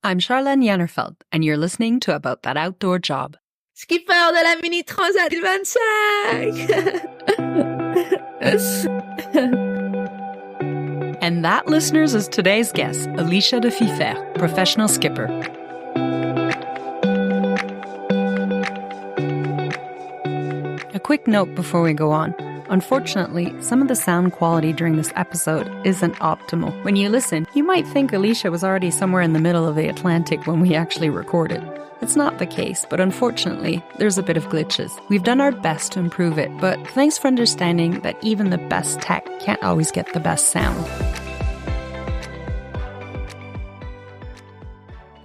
I'm Charlaine Jannerfeldt, and you're listening to About That Outdoor Job. Skipper de la Mini Transat 25! And that, listeners, is today's guest, Alicia de Pfyffer, professional skipper. A quick note before we go on. Unfortunately, some of the sound quality during this episode isn't optimal. When you listen, you might think Alicia was already somewhere in the middle of the Atlantic when we actually recorded. It's not the case, but unfortunately, there's a bit of glitches. We've done our best to improve it, but thanks for understanding that even the best tech can't always get the best sound.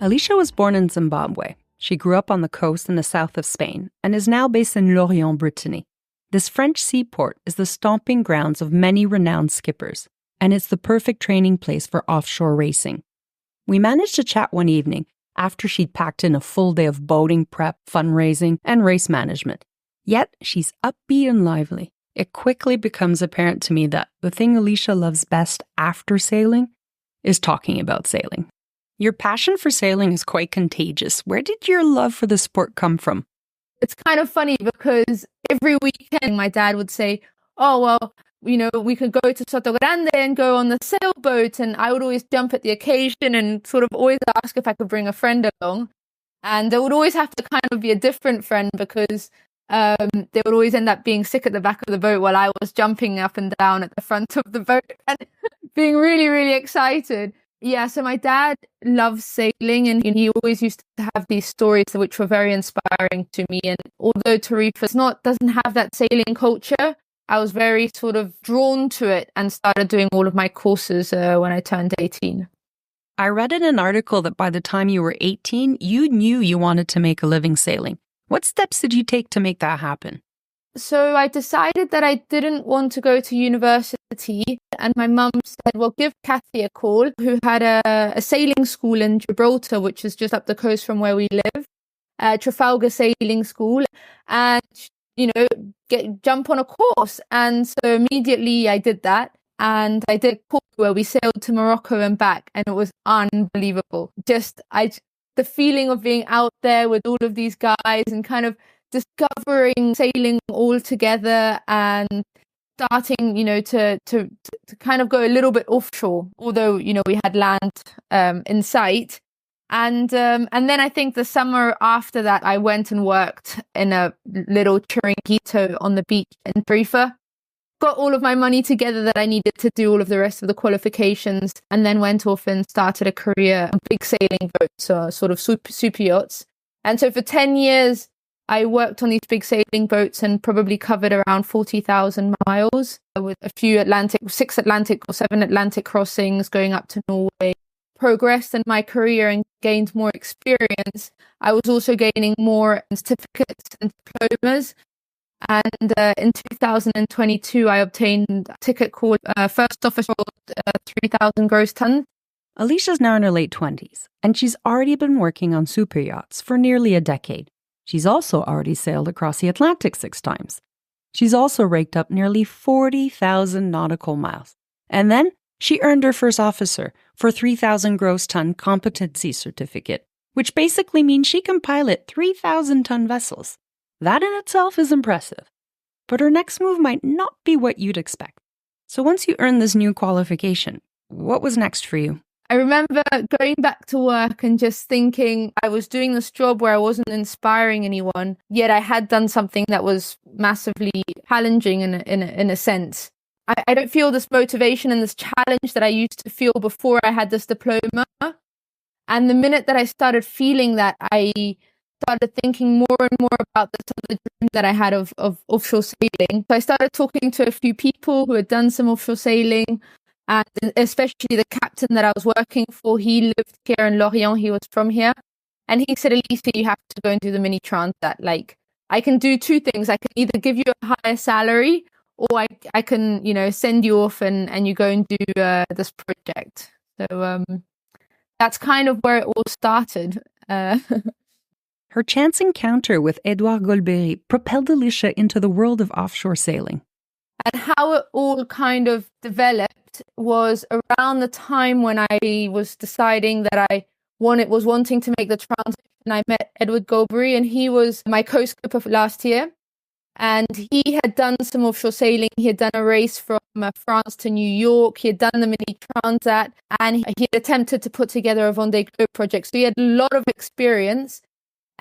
Alicia was born in Zimbabwe. She grew up on the coast in the south of Spain and is now based in Lorient, Brittany. This French seaport is the stomping grounds of many renowned skippers, and it's the perfect training place for offshore racing. We managed to chat one evening after she'd packed in a full day of boating prep, fundraising, and race management. Yet, she's upbeat and lively. It quickly becomes apparent to me that the thing Alicia loves best after sailing is talking about sailing. Your passion for sailing is quite contagious. Where did your love for the sport come from? It's kind of funny because every weekend my dad would say, oh, well, we could go to Soto Grande and go on the sailboat. And I would always jump at the occasion and sort of always ask if I could bring a friend along. And there would always have to kind of be a different friend because they would always end up being sick at the back of the boat while I was jumping up and down at the front of the boat and being really, really excited. Yeah, so my dad loves sailing and he always used to have these stories which were very inspiring to me. And although Tarifa doesn't have that sailing culture, I was very sort of drawn to it and started doing all of my courses when I turned 18. I read in an article that by the time you were 18, you knew you wanted to make a living sailing. What steps did you take to make that happen? So I decided that I didn't want to go to university, and my mum said, well, give Kathy a call, who had a sailing school in Gibraltar, which is just up the coast from where we live, Trafalgar Sailing School, and, jump on a course. And so immediately I did that, and I did a course where we sailed to Morocco and back, and it was unbelievable. The feeling of being out there with all of these guys and kind of discovering sailing all together and starting, to kind of go a little bit offshore, although, we had land in sight. And then I think the summer after that, I went and worked in a little chiringuito on the beach in Tarifa, got all of my money together that I needed to do all of the rest of the qualifications, and then went off and started a career on big sailing boats, sort of super yachts. And so for 10 years, I worked on these big sailing boats and probably covered around 40,000 miles with a few 6 Atlantic or 7 Atlantic crossings going up to Norway. Progressed in my career and gained more experience. I was also gaining more certificates and diplomas. And in 2022, I obtained a ticket called First Officer 3,000 gross tons. Alicia's now in her late 20s, and she's already been working on super yachts for nearly a decade. She's also already sailed across the Atlantic 6 times. She's also raked up nearly 40,000 nautical miles. And then she earned her first officer for 3,000 gross ton competency certificate, which basically means she can pilot 3,000-ton vessels. That in itself is impressive. But her next move might not be what you'd expect. So once you earned this new qualification, what was next for you? I remember going back to work and just thinking I was doing this job where I wasn't inspiring anyone, yet I had done something that was massively challenging in a sense. I don't feel this motivation and this challenge that I used to feel before I had this diploma. And the minute that I started feeling that, I started thinking more and more about this other dream that I had of offshore sailing. So I started talking to a few people who had done some offshore sailing, and especially the captain that I was working for. He lived here in Lorient. He was from here. And he said, Alicia, you have to go and do the Mini Transat. Like, I can do two things. I can either give you a higher salary, or I can, send you off and you go and do this project. So that's kind of where it all started. Her chance encounter with Edouard Golbery propelled Alicia into the world of offshore sailing. And how it all kind of developed was around the time when I was deciding that I was wanting to make the transition, I met Edward Goldberry, and he was my co-skipper for last year. And he had done some offshore sailing. He had done a race from France to New York. He had done the Mini Transat, and he had attempted to put together a Vendée Globe project. So he had a lot of experience.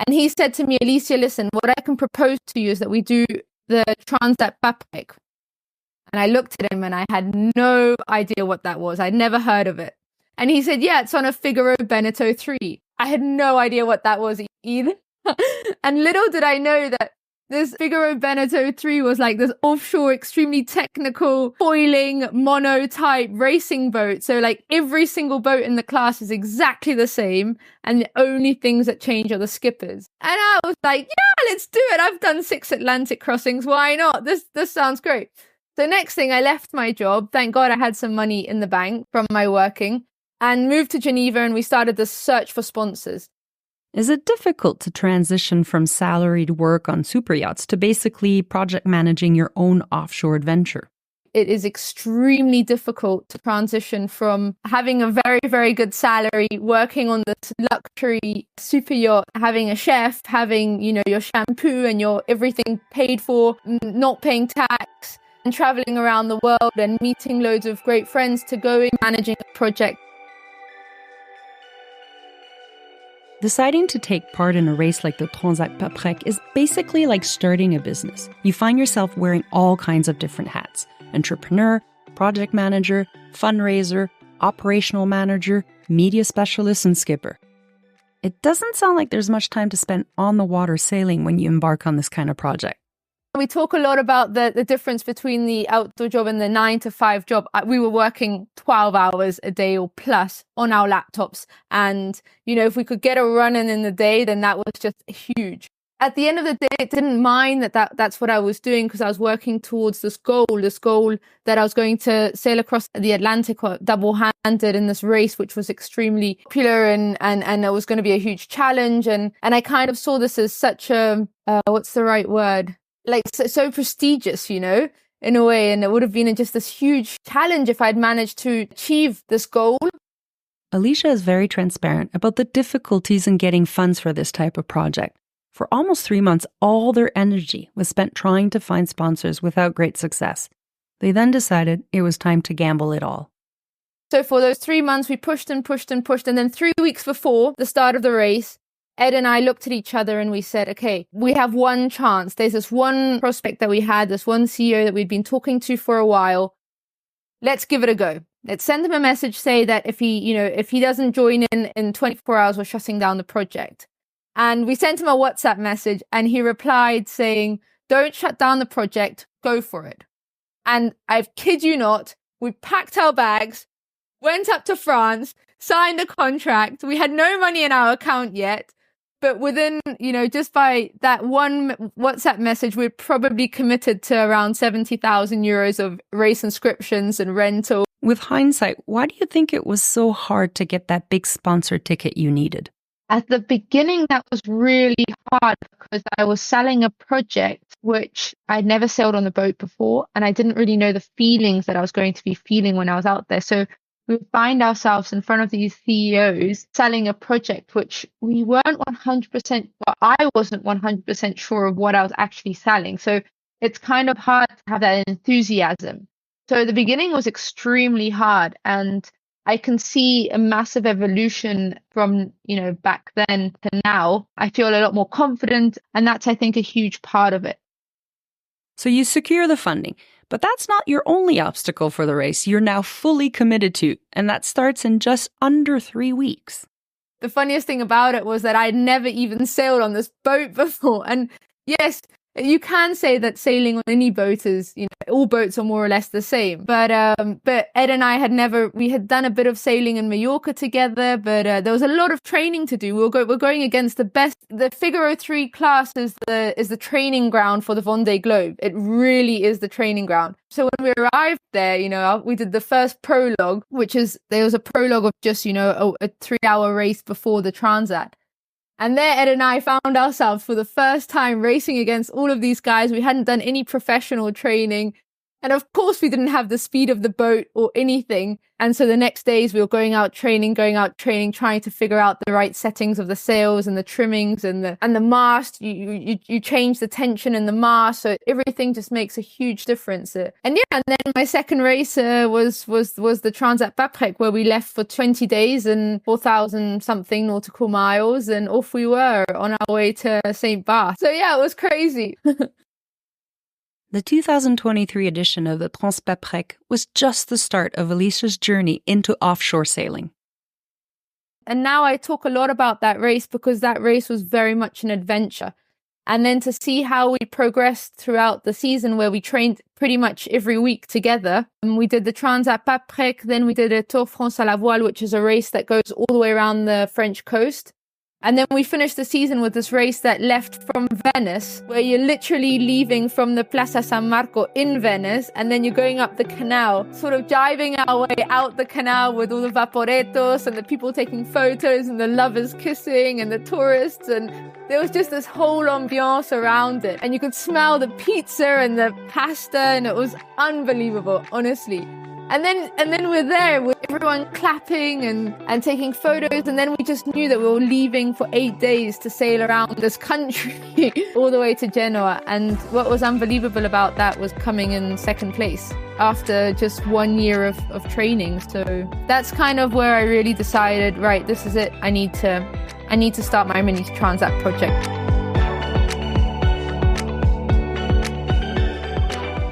And he said to me, Alicia, listen, what I can propose to you is that we do the Transat Papek. And I looked at him and I had no idea what that was. I'd never heard of it. And he said, yeah, it's on a Figaro Beneteau 3. I had no idea what that was either. And little did I know that this Figaro Beneteau 3 was like this offshore, extremely technical, foiling, mono-type racing boat. So like every single boat in the class is exactly the same. And the only things that change are the skippers. And I was like, yeah, let's do it. I've done 6 Atlantic crossings. Why not? This sounds great. So next thing, I left my job. Thank God I had some money in the bank from my working and moved to Geneva, and we started the search for sponsors. Is it difficult to transition from salaried work on super yachts to basically project managing your own offshore adventure? It is extremely difficult to transition from having a very, very good salary, working on this luxury super yacht, having a chef, having, your shampoo and your everything paid for, not paying tax, and traveling around the world and meeting loads of great friends, to going managing a project. Deciding to take part in a race like the Transat Papek is basically like starting a business. You find yourself wearing all kinds of different hats: entrepreneur, project manager, fundraiser, operational manager, media specialist, and skipper. It doesn't sound like there's much time to spend on the water sailing when you embark on this kind of project. We talk a lot about the difference between the outdoor job and the 9-to-5 job. We were working 12 hours a day or plus on our laptops. And, if we could get a run in the day, then that was just huge. At the end of the day, I didn't mind that's what I was doing, because I was working towards this goal that I was going to sail across the Atlantic double-handed in this race, which was extremely popular and it was going to be a huge challenge. And I kind of saw this as such a, what's the right word? Like so prestigious, in a way. And it would have been just this huge challenge if I'd managed to achieve this goal. Alicia is very transparent about the difficulties in getting funds for this type of project. For almost 3 months, all their energy was spent trying to find sponsors without great success. They then decided it was time to gamble it all. So for those 3 months, we pushed and pushed and pushed. And then 3 weeks before the start of the race, Ed and I looked at each other and we said, okay, we have one chance. There's this one prospect that we had, this one CEO that we'd been talking to for a while. Let's give it a go. Let's send him a message, say that if he doesn't join in 24 hours, we're shutting down the project. And we sent him a WhatsApp message and he replied saying, don't shut down the project, go for it. And I kid you not, we packed our bags, went up to France, signed a contract. We had no money in our account yet. But within, just by that one WhatsApp message, we're probably committed to around 70,000 euros of race inscriptions and rental. With hindsight, why do you think it was so hard to get that big sponsor ticket you needed? At the beginning, that was really hard because I was selling a project which I'd never sailed on the boat before. And I didn't really know the feelings that I was going to be feeling when I was out there. So we would find ourselves in front of these CEOs selling a project which we weren't 100%, well, I wasn't 100% sure of what I was actually selling. So it's kind of hard to have that enthusiasm. So the beginning was extremely hard, and I can see a massive evolution from, back then to now. I feel a lot more confident, and that's, I think, a huge part of it. So you secure the funding. But that's not your only obstacle for the race you're now fully committed to, and that starts in just under 3 weeks. The funniest thing about it was that I'd never even sailed on this boat before. And yes, you can say that sailing on any boat is, all boats are more or less the same. But Ed and I we had done a bit of sailing in Mallorca together, but there was a lot of training to do. We're going against the best. The Figaro 3 class is the training ground for the Vendée Globe. It really is the training ground. So when we arrived there, we did the first prologue, there was a prologue of just, a 3-hour race before the Transat. And there, Ed and I found ourselves for the first time racing against all of these guys. We hadn't done any professional training. And of course, we didn't have the speed of the boat or anything. And so the next days we were going out training, trying to figure out the right settings of the sails and the trimmings and the mast. You change the tension in the mast. So everything just makes a huge difference. And then my second race was the Transat Paprec, where we left for 20 days and 4,000 something nautical miles. And off we were on our way to St. Barth. So yeah, it was crazy. The 2023 edition of the Transat Paprec was just the start of Alicia's journey into offshore sailing. And now I talk a lot about that race because that race was very much an adventure. And then to see how we progressed throughout the season, where we trained pretty much every week together. And we did the Transat Paprec, then we did a Tour France à la Voile, which is a race that goes all the way around the French coast. And then we finished the season with this race that left from Venice, where you're literally leaving from the Plaza San Marco in Venice, and then you're going up the canal, sort of jiving our way out the canal with all the vaporetos and the people taking photos and the lovers kissing and the tourists. And there was just this whole ambiance around it. And you could smell the pizza and the pasta, and it was unbelievable, honestly. And then we're there with everyone clapping and taking photos. And then we just knew that we were leaving for 8 days to sail around this country all the way to Genoa. And what was unbelievable about that was coming in second place after just 1 year of training. So that's kind of where I really decided, right, this is it. I need to start my Mini Transat project.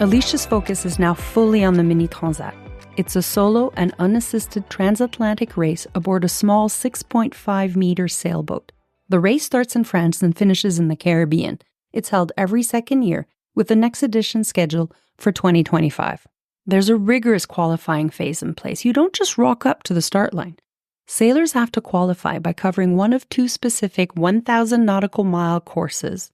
Alicia's focus is now fully on the Mini Transat. It's a solo and unassisted transatlantic race aboard a small 6.5-meter sailboat. The race starts in France and finishes in the Caribbean. It's held every second year, with the next edition scheduled for 2025. There's a rigorous qualifying phase in place. You don't just rock up to the start line. Sailors have to qualify by covering one of two specific 1,000 nautical mile courses,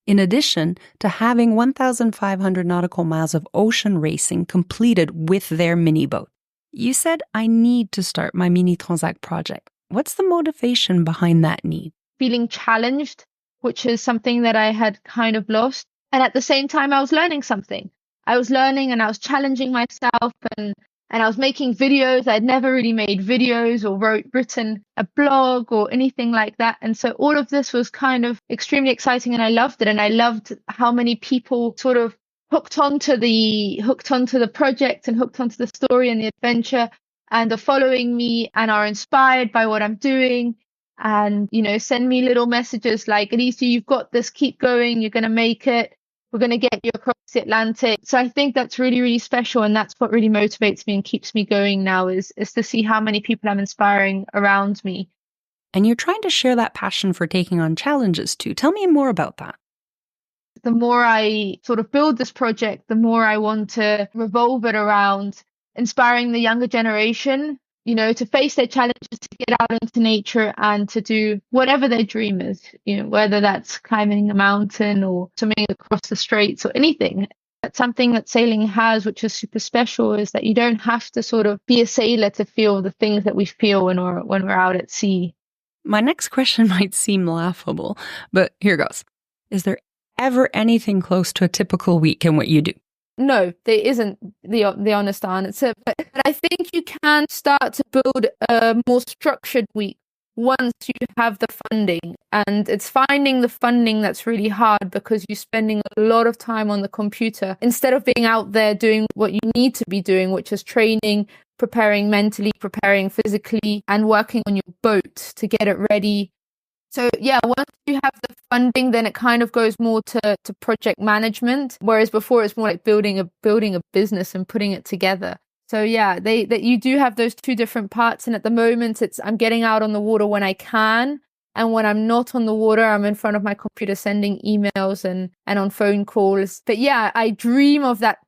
in addition to having 1,500 nautical miles of ocean racing completed with their mini boat. You said, I need to start my Mini Transat project. What's the motivation behind that need? Feeling challenged, which is something that I had kind of lost. And at the same time, I was learning something. I was learning and I was challenging myself and I was making videos. I'd never really made videos or written a blog or anything like that. And so all of this was kind of extremely exciting and I loved it. And I loved how many people sort of hooked onto the project and hooked onto the story and the adventure and are following me and are inspired by what I'm doing. And, send me little messages like, Alicia, you've got this, keep going, you're going to make it. We're going to get you across the Atlantic. So I think that's really, really special. And that's what really motivates me and keeps me going now is to see how many people I'm inspiring around me. And you're trying to share that passion for taking on challenges too. Tell me more about that. The more I sort of build this project, the more I want to revolve it around inspiring the younger generation, to face their challenges, to get out into nature and to do whatever their dream is, whether that's climbing a mountain or swimming across the straits or anything. That's something that sailing has, which is super special, is that you don't have to sort of be a sailor to feel the things that we feel when we're out at sea. My next question might seem laughable, but here goes. Is there ever anything close to a typical week in what you do? No, there isn't the honest answer, but I think you can start to build a more structured week once you have the funding. And it's finding the funding that's really hard because you're spending a lot of time on the computer instead of being out there doing what you need to be doing, which is training, preparing mentally, preparing physically, and working on your boat to get it ready. So yeah, once you have the funding, then it kind of goes more to project management, whereas before it's more like building a business and putting it together. So yeah, that you do have those two different parts. And at the moment, I'm getting out on the water when I can, and when I'm not on the water, I'm in front of my computer sending emails and on phone calls. But yeah, I dream of that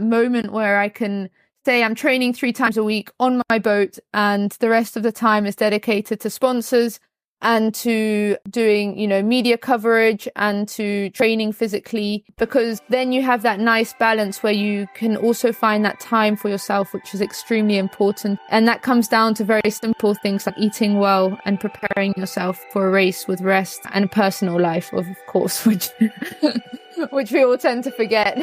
moment where I can say I'm training 3 times a week on my boat, and the rest of the time is dedicated to sponsors and to doing, media coverage and to training physically, because then you have that nice balance where you can also find that time for yourself, which is extremely important. And that comes down to very simple things like eating well and preparing yourself for a race with rest and a personal life, of course, which we all tend to forget.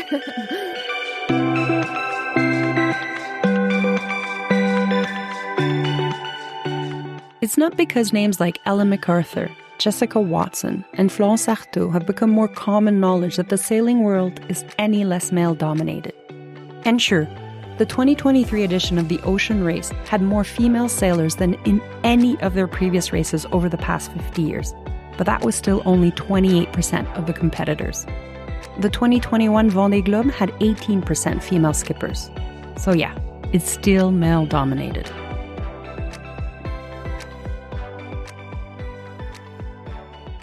It's not because names like Ellen MacArthur, Jessica Watson, and Florence Artaud have become more common knowledge that the sailing world is any less male-dominated. And sure, the 2023 edition of the Ocean Race had more female sailors than in any of their previous races over the past 50 years, but that was still only 28% of the competitors. The 2021 Vendée Globe had 18% female skippers. So yeah, it's still male-dominated.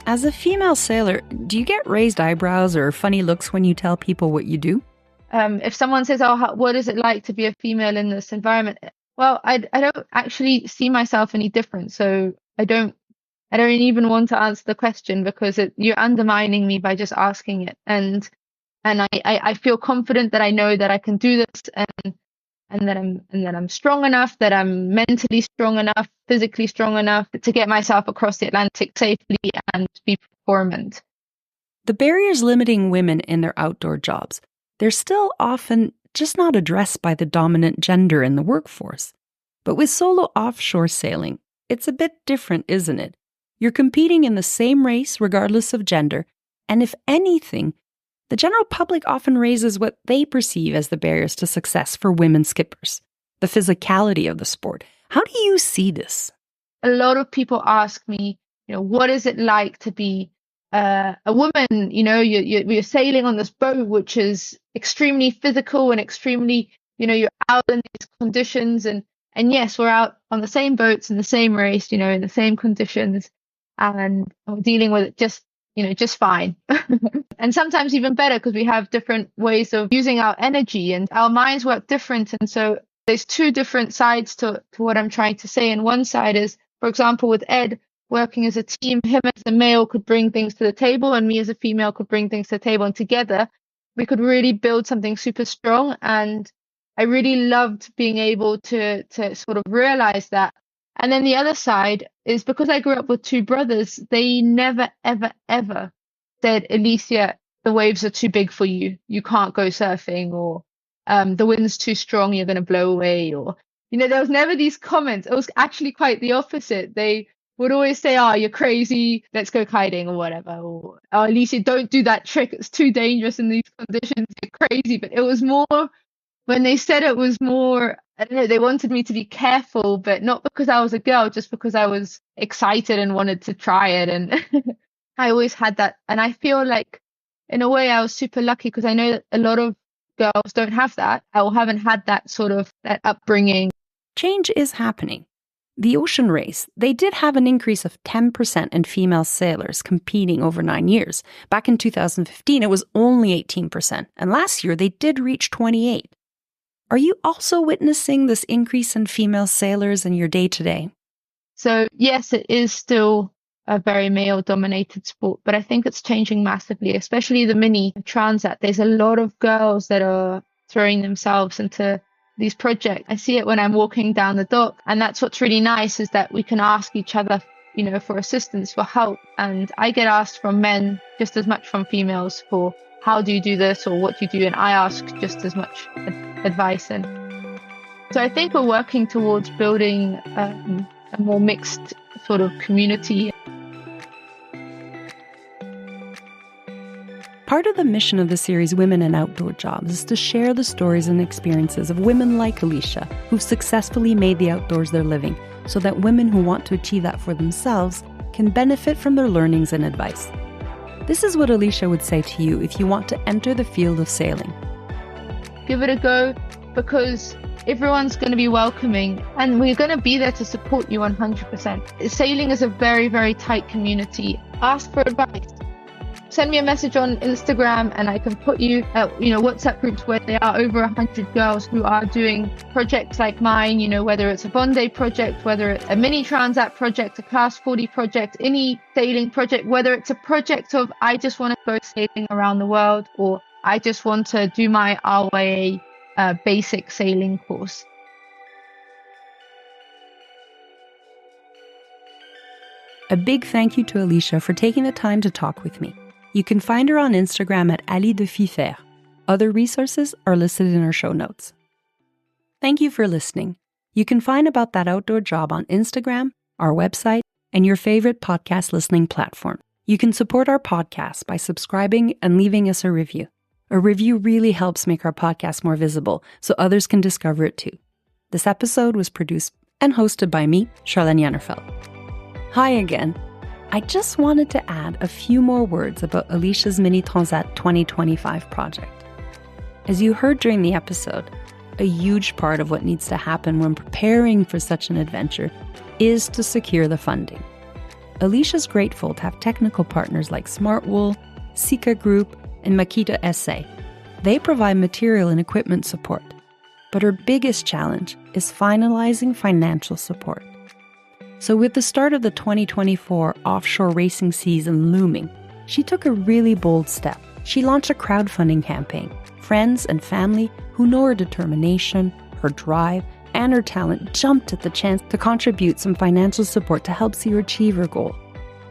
As a female sailor, do you get raised eyebrows or funny looks when you tell people what you do? If someone says, what is it like to be a female in this environment? Well, I don't actually see myself any different. So I don't even want to answer the question because you're undermining me by just asking it. And I feel confident that I know that I can do this and that I'm strong enough, that I'm mentally strong enough, physically strong enough to get myself across the Atlantic safely and be performant. The barriers limiting women in their outdoor jobs, they're still often just not addressed by the dominant gender in the workforce. But with solo offshore sailing, it's a bit different, isn't it? You're competing in the same race regardless of gender, and if anything, the general public often raises what they perceive as the barriers to success for women skippers, the physicality of the sport. How do you see this? A lot of people ask me, what is it like to be a woman? You're sailing on this boat, which is extremely physical and extremely, you're out in these conditions. And yes, we're out on the same boats in the same race, in the same conditions, and we're dealing with it just fine. And sometimes even better because we have different ways of using our energy and our minds work different. And so there's two different sides to what I'm trying to say. And one side is, for example, with Ed, working as a team, him as a male could bring things to the table and me as a female could bring things to the table. And together we could really build something super strong. And I really loved being able to sort of realize that. And then the other side is because I grew up with two brothers, they never, ever, ever said, Alicia, the waves are too big for you. You can't go surfing, or the wind's too strong, you're going to blow away. Or, there was never these comments. It was actually quite the opposite. They would always say, you're crazy, let's go kiting or whatever. Or, Alicia, don't do that trick. It's too dangerous in these conditions. You're crazy. But it was more, when they said it was more, I don't know, they wanted me to be careful, but not because I was a girl, just because I was excited and wanted to try it. And I always had that. And I feel like, in a way, I was super lucky because I know that a lot of girls don't have that or haven't had that sort of that upbringing. Change is happening. The Ocean Race, they did have an increase of 10% in female sailors competing over 9 years. Back in 2015, it was only 18%. And last year, they did reach 28%. Are you also witnessing this increase in female sailors in your day-to-day? So yes, it is still a very male-dominated sport, but I think it's changing massively, especially the Mini Transat. There's a lot of girls that are throwing themselves into these projects. I see it when I'm walking down the dock, and that's what's really nice is that we can ask each other, for assistance, for help. And I get asked from men just as much from females for how do you do this or what do you do, and I ask just as much advice. And so I think we're working towards building a more mixed sort of community. Part of the mission of the series Women in Outdoor Jobs is to share the stories and experiences of women like Alicia who've successfully made the outdoors their living, so that women who want to achieve that for themselves can benefit from their learnings and advice. This is what Alicia would say to you if you want to enter the field of sailing. Give it a go, because everyone's going to be welcoming and we're going to be there to support you 100%. Sailing is a very, very tight community. Ask for advice. Send me a message on Instagram and I can put you WhatsApp groups where there are over 100 girls who are doing projects like mine, whether it's a Vendée project, whether it's a Mini Transat project, a Class 40 project, any sailing project, whether it's a project of I just want to go sailing around the world, or I just want to do my RYA basic sailing course. A big thank you to Alicia for taking the time to talk with me. You can find her on Instagram at Alicia de Pfyffer. Other resources are listed in our show notes. Thank you for listening. You can find About That Outdoor Job on Instagram, our website, and your favorite podcast listening platform. You can support our podcast by subscribing and leaving us a review. A review really helps make our podcast more visible so others can discover it too. This episode was produced and hosted by me, Charlaine Jannerfeldt. Hi again. I just wanted to add a few more words about Alicia's Mini Transat 2025 project. As you heard during the episode, a huge part of what needs to happen when preparing for such an adventure is to secure the funding. Alicia's grateful to have technical partners like Smartwool, Sika Group, and Makita SA. They provide material and equipment support, but her biggest challenge is finalizing financial support. So with the start of the 2024 offshore racing season looming, she took a really bold step. She launched a crowdfunding campaign. Friends and family who know her determination, her drive, and her talent jumped at the chance to contribute some financial support to help see her achieve her goal.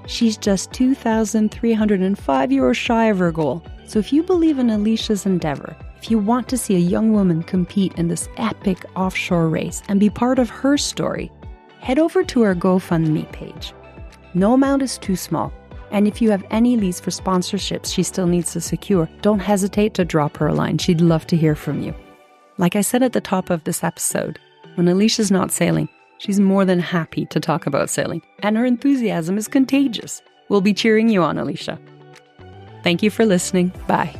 She's just 2,305 euros shy of her goal. So if you believe in Alicia's endeavor, if you want to see a young woman compete in this epic offshore race and be part of her story, head over to our GoFundMe page. No amount is too small. And if you have any leads for sponsorships she still needs to secure, don't hesitate to drop her a line. She'd love to hear from you. Like I said at the top of this episode, when Alicia's not sailing, she's more than happy to talk about sailing. And her enthusiasm is contagious. We'll be cheering you on, Alicia. Thank you for listening. Bye.